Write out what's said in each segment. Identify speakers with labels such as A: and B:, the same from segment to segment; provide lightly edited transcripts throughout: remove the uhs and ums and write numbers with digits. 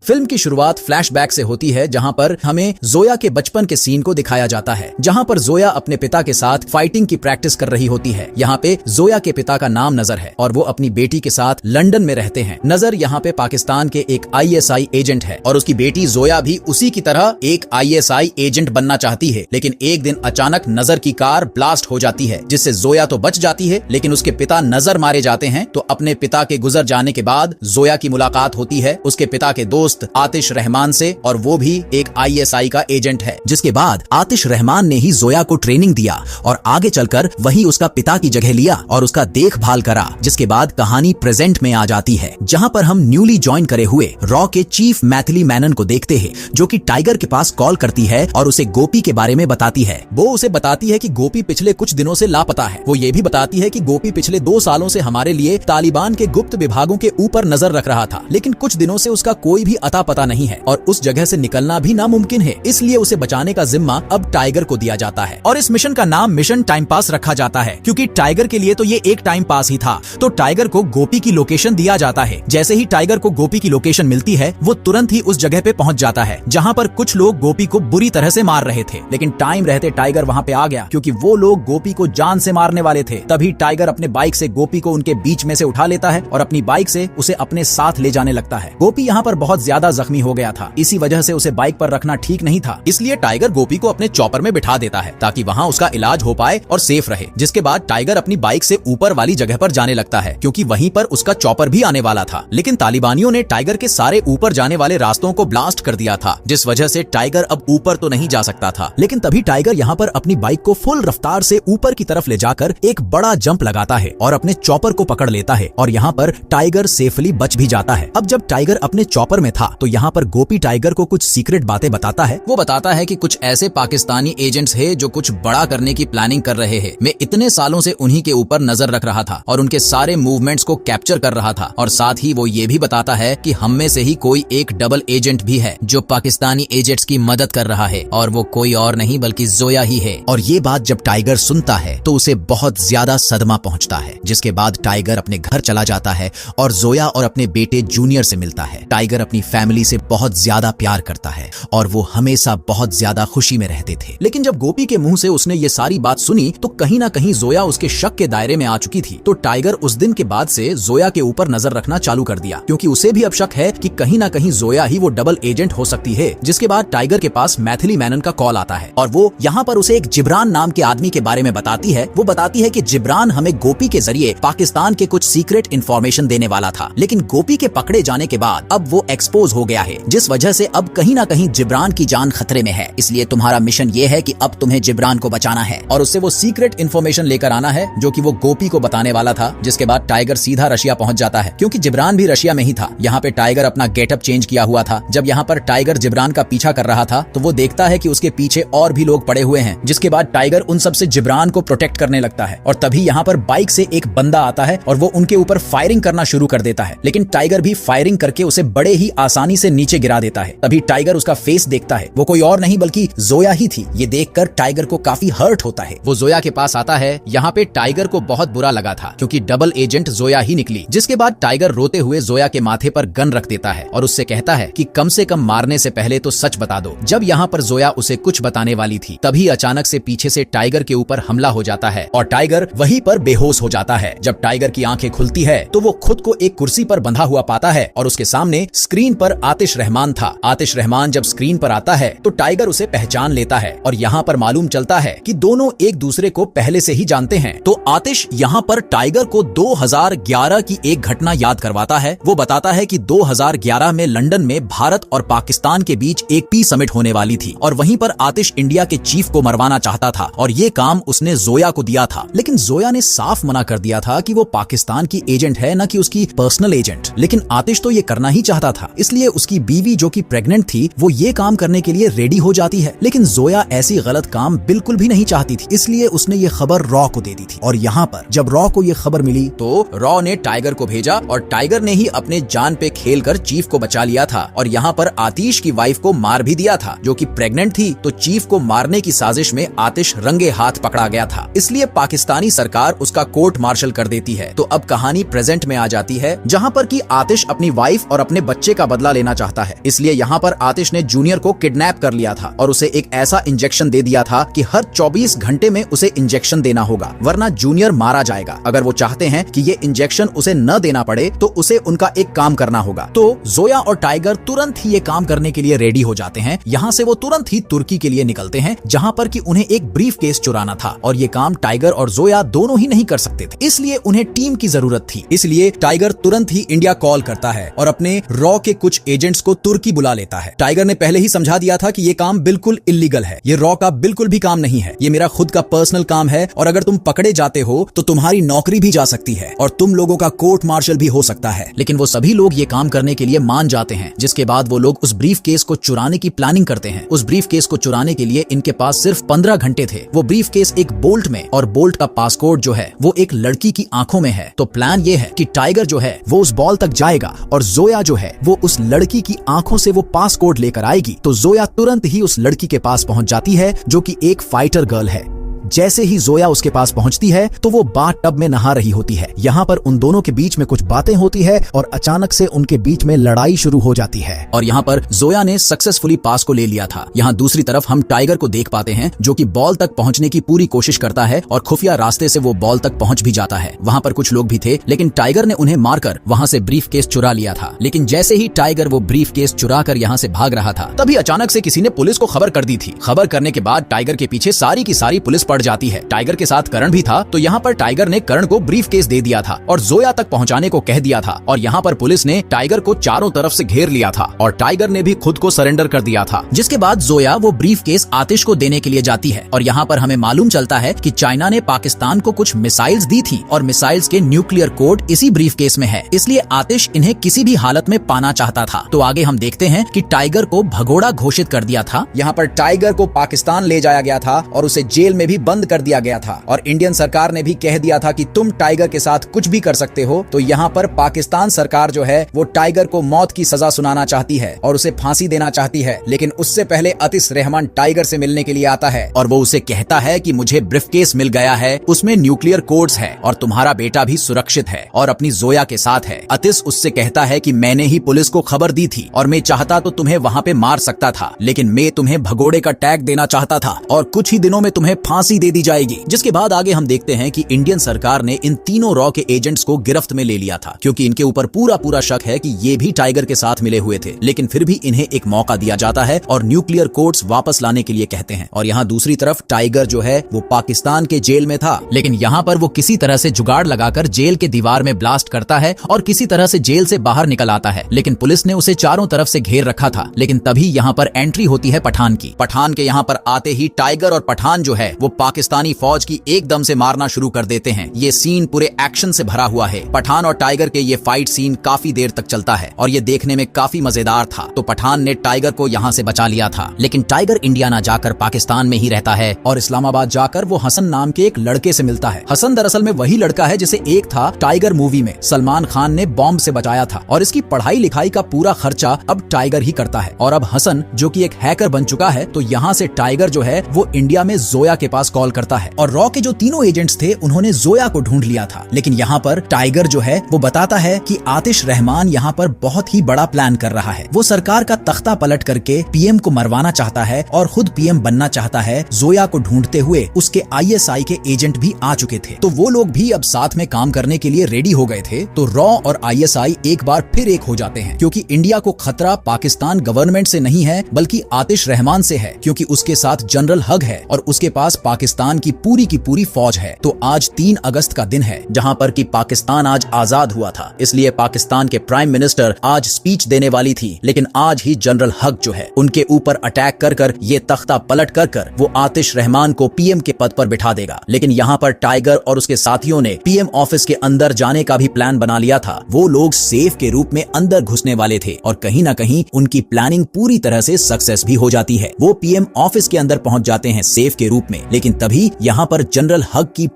A: Film की शुरुआत flashback से होती है, जहां पर हमें जोया के बचपन के सीन को दिखाया जाता है, जहां पर जोया अपने पिता के साथ फाइटिंग की प्रैक्टिस कर रही होती है। यहाँ पे जोया के पिता का नाम नजर है और वो अपनी बेटी के साथ लंदन में रहते हैं। नजर यहाँ पे पाकिस्तान के एक ISI एजेंट है और उसकी बेटी जोया भी उसी की तरह एक ISI एजेंट बनना चाहती है। लेकिन एक दिन अचानक नजर की कार ब्लास्ट हो जाती है, जिससे जोया तो बच जाती है, लेकिन उसके पिता नजर मारे जाते हैं। तो अपने पिता के गुजर जाने के बाद जोया की मुलाकात होती है उसके पिता के दोस्त आतिश रहमान से, और वो भी एक ISI का एजेंट है। जिसके बाद आतिश रहमान ने ही जोया को ट्रेनिंग दिया और आगे चलकर वही उसका पिता की जगह लिया और उसका देखभाल करा। जिसके बाद कहानी प्रेजेंट में आ जाती है, जहां पर हम न्यूली ज्वाइन करे हुए रॉ के चीफ मैथिली मेनन को देखते हैं, जो कि टाइगर के पास कॉल करती है और उसे गोपी के बारे में बताती है। वो उसे बताती है कि गोपी पिछले कुछ दिनों से लापता है। वो ये भी बताती है कि गोपी पिछले 2 सालों से हमारे लिए तालिबान के गुप्त विभागों के ऊपर नजर रख रहा था, लेकिन कुछ दिनों से उसका कोई भी अता पता नहीं है और उस जगह से निकलना भी नामुमकिन है। इसलिए उसे बचाने का जिम्मा अब टाइगर को दिया जाता है और इस मिशन का नाम मिशन टाइम पास रखा जाता है, क्योंकि टाइगर के लिए तो ये एक टाइम पास ही था। तो टाइगर को गोपी की लोकेशन दिया जाता है। जैसे ही टाइगर को गोपी की लोकेशन मिलती है, वो तुरंत ही उस जगह पे पहुंच जाता है जहां पर कुछ लोग गोपी को बुरी तरह से मार रहे थे। लेकिन टाइम रहते टाइगर वहां पे आ गया, क्योंकि वो लोग गोपी को जान से मारने वाले थे। तभी टाइगर अपने बाइक से गोपी को उनके बीच में से उठा लेता है और अपनी बाइक से उसे अपने साथ ले जाने लगता है। गोपी यहाँ पर बहुत ज्यादा जख्मी हो गया था, इसी वजह से उसे बाइक पर रखना ठीक नहीं था। इसलिए टाइगर गोपी को अपने चॉपर में बिठा देता है ताकि वहाँ उसका इलाज हो पाए और सेफ रहे। जिसके बाद टाइगर अपनी बाइक से ऊपर वाली जगह पर जाने लगता है, क्योंकि वहीं पर उसका चॉपर भी आने वाला था। लेकिन तालिबानियों ने टाइगर के सारे ऊपर जाने वाले रास्तों को ब्लास्ट कर दिया था, जिस वजह से टाइगर अब ऊपर तो नहीं जा सकता था। लेकिन तभी टाइगर यहाँ पर अपनी बाइक को फुल रफ्तार से ऊपर की तरफ ले जाकर एक बड़ा जंप लगाता है और अपने चॉपर को पकड़ लेता है और यहाँ पर टाइगर सेफली बच भी जाता है। अब जब टाइगर अपने चॉपर में था तो यहाँ पर गोपी टाइगर को कुछ सीक्रेट बातें बताता है। वो बताता है कि कुछ ऐसे पाकिस्तानी एजेंट्स हैं जो कुछ बड़ा करने की प्लानिंग कर रहे हैं। मैं इतने सालों से उन्हीं के ऊपर नजर रख रहा था और उनके सारे मूवमेंट्स को कैप्चर कर रहा था। और साथ ही वो ये भी बताता है कि हम में से ही कोई एक डबल एजेंट भी है जो पाकिस्तानी एजेंट्स की मदद कर रहा है, और वो कोई और नहीं बल्कि जोया ही है। और ये बात जब टाइगर सुनता है तो उसे बहुत ज्यादा सदमा पहुंचता है। जिसके बाद टाइगर अपने घर चला जाता है और जोया और अपने बेटे जूनियर से मिलता है। टाइगर अपनी फैमिली से बहुत ज्यादा प्यार करता है और वो हमेशा बहुत ज्यादा खुशी में रहते थे। लेकिन जब गोपी के मुंह से उसने ये सारी बात सुनी तो कहीं ना कहीं जोया उसके शक के दायरे में आ चुकी थी। तो टाइगर उस दिन के बाद से जोया के ऊपर नजर रखना चालू कर दिया, क्योंकि उसे भी अब शक है कि कहीं ना कहीं जोया ही वो डबल एजेंट हो सकती है। जिसके बाद टाइगर के पास मैथिली मेनन का कॉल आता है और वो यहाँ पर उसे एक जिब्रान नाम के आदमी के बारे में बताती है। वो बताती है कि जिब्रान हमें गोपी के जरिए पाकिस्तान के कुछ सीक्रेट इंफॉर्मेशन देने वाला था, लेकिन गोपी के पकड़े जाने के बाद अब वो एक्सपोज हो गया है, जिस वजह से अब कहीं ना कहीं जिब्रान की जान खतरे में है। इसलिए तुम्हारा मिशन ये है कि अब तुम्हें जिब्रान को बचाना है और उससे वो सीक्रेट इंफॉर्मेशन लेकर आना है जो कि वो गोपी को बताने वाला था। जिसके बाद टाइगर सीधा रशिया पहुंच जाता है, क्योंकि जिब्रान भी रशिया में ही था। यहाँ पे टाइगर अपना गेटअप चेंज किया हुआ था। जब यहाँ पर टाइगर जिब्रान का पीछा कर रहा था तो वो देखता है कि उसके पीछे और भी लोग पड़े हुए हैं। जिसके बाद टाइगर उन सबसे जिब्रान को प्रोटेक्ट करने लगता है और तभी यहाँ पर बाइक से एक बंदा आता है और वो उनके ऊपर फायरिंग करना शुरू कर देता है। लेकिन टाइगर भी फायरिंग करके उसे बड़े ही आसानी से नीचे गिरा देता है। तभी टाइगर उसका फेस देखता है, वो कोई और नहीं बल्कि जोया ही थी। ये देखकर टाइगर को काफी हर्ट होता है। वो जोया के पास आता है। यहाँ पे टाइगर को बहुत बुरा लगा था, क्योंकि डबल एजेंट जोया ही निकली। जिसके बाद टाइगर रोते हुए जोया के माथे पर गन रख देता है और उससे कहता है कि कम से कम मारने से पहले तो सच बता दो। जब यहाँ पर जोया उसे कुछ बताने वाली थी, तभी अचानक से पीछे से टाइगर के ऊपर हमला हो जाता है और टाइगर वहीं पर बेहोश हो जाता है। जब टाइगर की आंखें खुलती है तो वो खुद को एक कुर्सी पर बंधा हुआ पाता है और उसके सामने स्क्रीन पर आतिश रहमान था। आतिश रहमान जब स्क्रीन पर आता है तो टाइगर उसे पहचान लेता है और यहाँ पर मालूम चलता है कि दोनों एक दूसरे को पहले से ही जानते हैं। तो आतिश यहाँ पर टाइगर को 2011 की एक घटना याद करवाता है। वो बताता है कि 2011 में लंदन में भारत और पाकिस्तान के बीच एक पीस समिट होने वाली थी और वहीं पर आतिश इंडिया के चीफ को मरवाना चाहता था और ये काम उसने जोया को दिया था। लेकिन जोया ने साफ मना कर दिया था कि वो पाकिस्तान की एजेंट है, न कि उसकी पर्सनल एजेंट। लेकिन आतिश तो ये करना ही चाहता था, इसलिए उसकी बीवी जो कि प्रेग्नेंट थी वो ये काम करने के लिए रेडी हो जाती है। लेकिन जोया ऐसी गलत काम बिल्कुल भी नहीं चाहती थी, इसलिए उसने ये खबर रॉ को दे दी थी। और यहाँ पर जब रॉ को ये खबर मिली तो रॉ ने टाइगर को भेजा और टाइगर ने ही अपने जान पे खेलकर चीफ को बचा लिया था और यहाँ पर आतिश की वाइफ को मार भी दिया था जो कि प्रेग्नेंट थी। तो चीफ को मारने की साजिश में आतिश रंगे हाथ पकड़ा गया था, इसलिए पाकिस्तानी सरकार उसका कोर्ट मार्शल कर देती है। तो अब कहानी प्रेजेंट में आ जाती है, जहाँ पर कि आतिश अपनी वाइफ और अपने बच्चे का बदला लेना चाहता है। इसलिए यहाँ पर आतिश ने जूनियर को किडनैप कर लिया था और उसे एक ऐसा इंजेक्शन दे दिया था कि हर 24 घंटे में उसे इंजेक्शन देना होगा, वरना जूनियर मारा जाएगा। अगर वो चाहते हैं कि ये इंजेक्शन उसे न देना पड़े तो उसे उनका एक काम करना होगा। तो जोया और टाइगर तुरंत ही ये काम करने के लिए रेडी हो जाते हैं। यहाँ से वो तुरंत ही तुर्की के लिए निकलते हैं, जहाँ पर कि उन्हें एक ब्रीफ केस चुराना था और ये काम टाइगर और जोया दोनों ही नहीं कर सकते थे, इसलिए उन्हें टीम की जरूरत थी। इसलिए टाइगर तुरंत ही इंडिया कॉल करता है और अपने रॉ के कुछ एजेंट्स को तुर्की बुला लेता है। टाइगर ने पहले ही समझा दिया था कि ये काम बिल्कुल इल्लीगल है, ये रॉ का बिल्कुल भी काम नहीं है, ये मेरा खुद का पर्सनल काम है और अगर तुम पकड़े जाते हो तो तुम्हारी नौकरी भी जा सकती है और तुम लोगों का कोर्ट मार्शल भी हो सकता है। लेकिन वो सभी लोग ये काम करने के लिए मान जाते हैं, जिसके बाद वो लोग उस ब्रीफ केस को चुराने की प्लानिंग करते हैं। उस ब्रीफ केस को चुराने के लिए इनके पास सिर्फ 15 घंटे थे। वो ब्रीफ केस एक बोल्ट में और बोल्ट का पासकोड जो है वो एक लड़की की आंखों में है। तो प्लान ये है कि टाइगर जो है वो उस बॉल तक जाएगा और जोया जो है वो उस लड़की की आंखों से वो पासकोड लेकर आएगी। तो जोया तुरंत ही उस लड़की के पास पहुंच जाती है जो कि एक फाइटर गर्ल है। जैसे ही जोया उसके पास पहुंचती है तो वो बाथ टब में नहा रही होती है। यहाँ पर उन दोनों के बीच में कुछ बातें होती है और अचानक से उनके बीच में लड़ाई शुरू हो जाती है और यहाँ पर जोया ने सक्सेसफुली पास को ले लिया था। यहाँ दूसरी तरफ हम टाइगर को देख पाते हैं जो कि बॉल तक पहुंचने की पूरी कोशिश करता है और खुफिया रास्ते से वो बॉल तक पहुंच भी जाता है। वहाँ पर कुछ लोग भी थे लेकिन टाइगर ने उन्हें मारकर वहाँ से ब्रीफ केस चुरा लिया था। लेकिन जैसे ही टाइगर वो ब्रीफ केस चुरा कर यहाँ से भाग रहा था तभी अचानक से किसी ने पुलिस को खबर कर दी थी। खबर करने के बाद टाइगर के पीछे सारी की सारी पुलिस पड़ जाती है। टाइगर के साथ करण भी था, तो यहाँ पर टाइगर ने करण को ब्रीफ केस दे दिया था और जोया तक पहुँचाने को कह दिया था और यहाँ पर पुलिस ने टाइगर को चारों तरफ से घेर लिया था और टाइगर ने भी खुद को सरेंडर कर दिया था। जिसके बाद जोया वो ब्रीफ केस आतिश को देने के लिए जाती है और यहाँ पर हमें मालूम चलता है कि चाइना ने पाकिस्तान को कुछ मिसाइल्स दी थी और मिसाइल्स के न्यूक्लियर कोड इसी ब्रीफ केस में है, इसलिए आतिश इन्हें किसी भी हालत में पाना चाहता था। तो आगे हम देखते हैं कि टाइगर को भगोड़ा घोषित कर दिया था। यहाँ पर टाइगर को पाकिस्तान ले जाया गया था और उसे जेल में भी बंद कर दिया गया था और इंडियन सरकार ने भी कह दिया था कि तुम टाइगर के साथ कुछ भी कर सकते हो। तो यहाँ पर पाकिस्तान सरकार जो है वो टाइगर को मौत की सजा सुनाना चाहती है और उसे फांसी देना चाहती है। लेकिन उससे पहले अतिश रहमान टाइगर से मिलने के लिए आता है और वो उसे कहता है कि मुझे ब्रीफ केस मिल गया है, उसमें न्यूक्लियर कोड्स है और तुम्हारा बेटा भी सुरक्षित है और अपनी जोया के साथ है। अतिश उससे कहता है कि मैंने ही पुलिस को खबर दी थी और मैं चाहता तो तुम्हें वहाँ पे मार सकता था, लेकिन मैं तुम्हें भगोड़े का टैग देना चाहता था और कुछ ही दिनों में तुम्हें फांसी दे दी जाएगी। जिसके बाद आगे हम देखते हैं कि इंडियन सरकार ने इन तीनों रॉ के एजेंट्स को गिरफ्त में ले लिया था, क्योंकि इनके ऊपर पूरा शक है कि ये भी टाइगर के साथ मिले हुए थे। लेकिन फिर भी इन्हें एक मौका दिया जाता है और न्यूक्लियर कोड्स वापस लाने के लिए कहते हैं। और यहाँ दूसरी तरफ टाइगर जो है वो पाकिस्तान के जेल में था, लेकिन यहाँ पर वो किसी तरह से जुगाड़ लगाकर जेल के दीवार में ब्लास्ट करता है और किसी तरह से जेल से बाहर निकल आता है। लेकिन पुलिस ने उसे चारों तरफ से घेर रखा था। लेकिन तभी यहाँ पर एंट्री होती है पठान की। पठान के यहाँ पर आते ही टाइगर और पठान जो है वो पाकिस्तानी फौज की एकदम से मारना शुरू कर देते हैं। ये सीन पूरे एक्शन से भरा हुआ है। पठान और टाइगर के ये फाइट सीन काफी देर तक चलता है और ये देखने में काफी मजेदार था। तो पठान ने टाइगर को यहाँ से बचा लिया था, लेकिन टाइगर इंडिया ना जाकर पाकिस्तान में ही रहता है और इस्लामाबाद जाकर वो हसन नाम के एक लड़के से मिलता है। हसन दरअसल में वही लड़का है जिसे एक था टाइगर मूवी में सलमान खान ने बॉम्ब से बचाया था और इसकी पढ़ाई लिखाई का पूरा खर्चा अब टाइगर ही करता है। और अब हसन जो कि एक हैकर बन चुका है, तो यहाँ से टाइगर जो है वो इंडिया में जोया के पास कॉल करता है और रॉ के जो तीनों एजेंट्स थे उन्होंने जोया को ढूंढ लिया था। लेकिन यहाँ पर टाइगर जो है वो बताता है कि आतिश रहमान यहाँ पर बहुत ही बड़ा प्लान कर रहा है। वो सरकार का तख्ता पलट करके पीएम को मरवाना चाहता है और खुद पीएम बनना चाहता है। जोया को ढूंढते हुए उसके आईएसआई के एजेंट भी आ चुके थे, तो वो लोग भी अब साथ में काम करने के लिए रेडी हो गए थे। तो रॉ और आईएसआई एक बार फिर एक हो जाते हैं, क्योंकि इंडिया को खतरा पाकिस्तान गवर्नमेंट से नहीं है बल्कि आतिश रहमान से है, क्योंकि उसके साथ जनरल हग है और उसके पास पाकिस्तान की पूरी फौज है। तो आज 3 अगस्त का दिन है जहां पर कि पाकिस्तान आज आजाद हुआ था, इसलिए पाकिस्तान के प्राइम मिनिस्टर आज स्पीच देने वाली थी। लेकिन आज ही जनरल हक जो है उनके ऊपर अटैक कर ये तख्ता पलट कर वो आतिश रहमान को पीएम के पद पर बिठा देगा। लेकिन यहाँ पर टाइगर और उसके साथियों ने पीएम ऑफिस के अंदर जाने का भी प्लान बना लिया था। वो लोग सेफ के रूप में अंदर घुसने वाले थे और कहीं ना कहीं उनकी प्लानिंग पूरी तरह से सक्सेस भी हो जाती है। वो पीएम ऑफिस के अंदर पहुंच जाते हैं सेफ के रूप में। लेकिन लेकिन तभी यहाँ पर जनरल हग की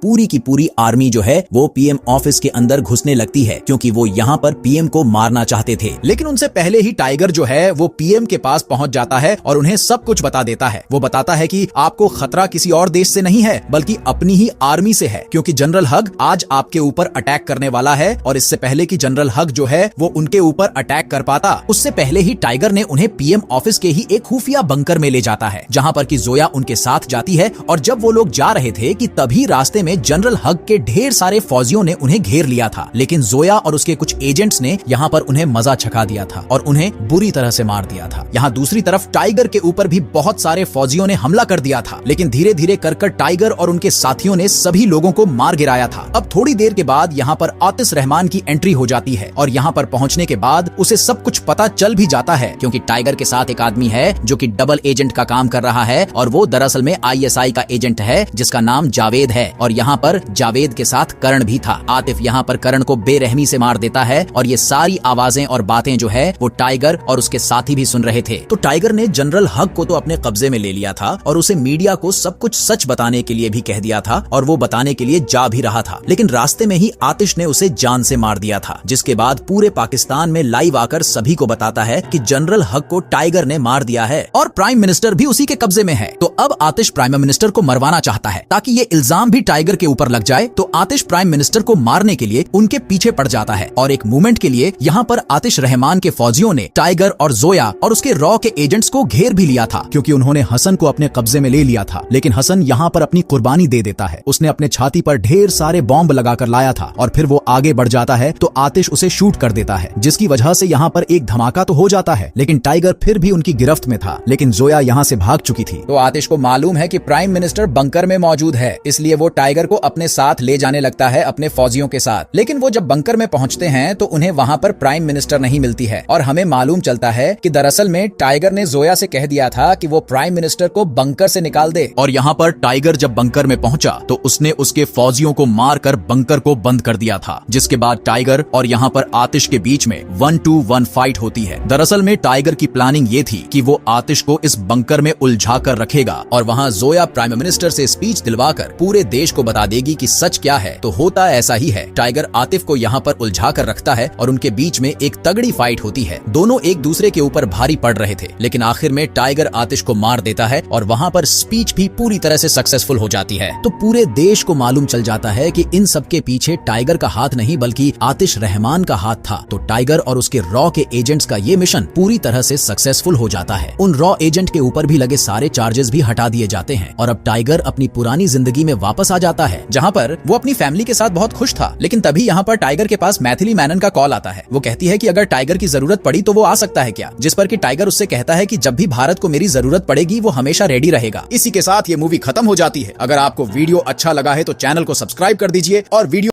A: पूरी आर्मी जो है वो पीएम ऑफिस के अंदर घुसने लगती है, क्योंकि वो यहाँ पर पीएम को मारना चाहते थे। लेकिन उनसे पहले ही टाइगर जो है वो पीएम के पास पहुंच जाता है और उन्हें सब कुछ बता देता है। वो बताता है कि आपको खतरा किसी और देश से नहीं है बल्कि अपनी ही आर्मी से है, क्योंकि जनरल हग आज आपके ऊपर अटैक करने वाला है। और इससे पहले कि जनरल हग जो है वो उनके ऊपर अटैक कर पाता, उससे पहले ही टाइगर ने उन्हें पीएम ऑफिस के ही एक खुफिया बंकर में ले जाता है, जहां पर कि जोया उनके साथ जाती है। और जब वो लोग जा रहे थे कि तभी रास्ते में जनरल हग के ढेर सारे फौजियों ने उन्हें घेर लिया था, लेकिन जोया और उसके कुछ एजेंट्स ने यहाँ पर उन्हें मजा चखा दिया था और उन्हें बुरी तरह से मार दिया था। यहाँ दूसरी तरफ टाइगर के ऊपर भी बहुत सारे फौजियों ने हमला कर दिया था, लेकिन धीरे धीरे कर टाइगर और उनके साथियों ने सभी लोगों को मार गिराया था। अब थोड़ी देर के बाद यहाँ पर आतिश रहमान की एंट्री हो जाती है और यहाँ पर पहुंचने के बाद उसे सब कुछ पता चल भी जाता है, क्योंकि टाइगर के साथ एक आदमी है जो कि डबल एजेंट का काम कर रहा है और वो दरअसल में आईएसआई का एजेंट है जिसका नाम जावेद है। और यहाँ पर जावेद के साथ करण भी था। आतिफ यहाँ पर करण को बेरहमी से मार देता है और ये सारी आवाजें और बातें जो है वो टाइगर और उसके साथी भी सुन रहे थे। तो टाइगर ने जनरल हग को तो अपने कब्जे में ले लिया था और उसे मीडिया को सब कुछ सच बताने के लिए भी कह दिया था और वो बताने के लिए जा भी रहा था, लेकिन रास्ते में ही आतिश ने उसे जान से मार दिया था। जिसके बाद पूरे पाकिस्तान में लाइव आकर सभी को बताता है कि जनरल हग को टाइगर ने मार दिया है और प्राइम मिनिस्टर भी उसी के कब्जे में है। तो अब आतिश प्राइम मिनिस्टर को मरवाना चाहता है ताकि ये इल्जाम भी टाइगर के ऊपर लग जाए। तो आतिश प्राइम मिनिस्टर को मारने के लिए उनके पीछे पड़ जाता है और एक मूवमेंट के लिए यहाँ पर आतिश रहमान के फौजियों ने टाइगर और जोया और उसके रॉ के एजेंट्स को घेर भी लिया था, क्योंकि उन्होंने हसन को अपने कब्जे में ले लिया था। लेकिन हसन यहाँ पर अपनी कुर्बानी दे देता है। उसने अपने छाती पर ढेर सारे बॉम्ब लगाकर लाया था और फिर वो आगे बढ़ जाता है तो आतिश उसे शूट कर देता है, जिसकी वजह से यहाँ पर एक धमाका तो हो जाता है, लेकिन टाइगर फिर भी उनकी गिरफ्त में था। लेकिन जोया यहाँ से भाग चुकी थी। तो आतिश को मालूम है कि प्राइम मिनिस्टर बंकर में मौजूद है, इसलिए वो टाइगर को अपने साथ ले जाने लगता है अपने फौजियों के साथ। लेकिन वो जब बंकर में पहुंचते हैं तो उन्हें वहाँ पर प्राइम मिनिस्टर नहीं मिलती है और हमें मालूम चलता है कि दरअसल में टाइगर ने जोया से कह दिया था कि वो प्राइम मिनिस्टर को बंकर से निकाल दे। और यहाँ पर टाइगर जब बंकर में पहुंचा तो उसने उसके फौजियों को मारकर बंकर को बंद कर दिया था, जिसके बाद टाइगर और यहाँ पर आतिश के बीच में 1-to-1 फाइट होती है। दरअसल में टाइगर की प्लानिंग ये थी कि वो आतिश को इस बंकर में उलझा कर रखेगा और वहाँ जोया प्राइम मिनिस्टर से स्पीच दिलवाकर पूरे देश को बता देगी कि सच क्या है। तो होता ऐसा ही है, टाइगर आतिफ को यहाँ पर उलझा कर रखता है और उनके बीच में एक तगड़ी फाइट होती है। दोनों एक दूसरे के ऊपर भारी पड़ रहे थे, लेकिन आखिर में टाइगर आतिश को मार देता है और वहाँ पर स्पीच भी पूरी तरह से सक्सेसफुल हो जाती है। तो पूरे देश को मालूम चल जाता है कि इन सब के पीछे टाइगर का हाथ नहीं बल्कि आतिश रहमान का हाथ था। तो टाइगर और उसके रॉ के एजेंट्स का ये मिशन पूरी तरह से सक्सेसफुल हो जाता है। उन रॉ एजेंट के ऊपर भी लगे सारे चार्जेस भी हटा दिए जाते हैं और अब टाइगर अपनी पुरानी जिंदगी में वापस आ जाता है, जहाँ पर वो अपनी फैमिली के साथ बहुत खुश था। लेकिन तभी यहाँ पर टाइगर के पास मैथिली मैनन का कॉल आता है। वो कहती है कि अगर टाइगर की जरूरत पड़ी तो वो आ सकता है क्या, जिस पर कि टाइगर उससे कहता है कि जब भी भारत को मेरी जरूरत पड़ेगी वो हमेशा रेडी रहेगा। इसी के साथ ये मूवी खत्म हो जाती है। अगर आपको वीडियो अच्छा लगा है तो चैनल को सब्सक्राइब कर दीजिए और वीडियो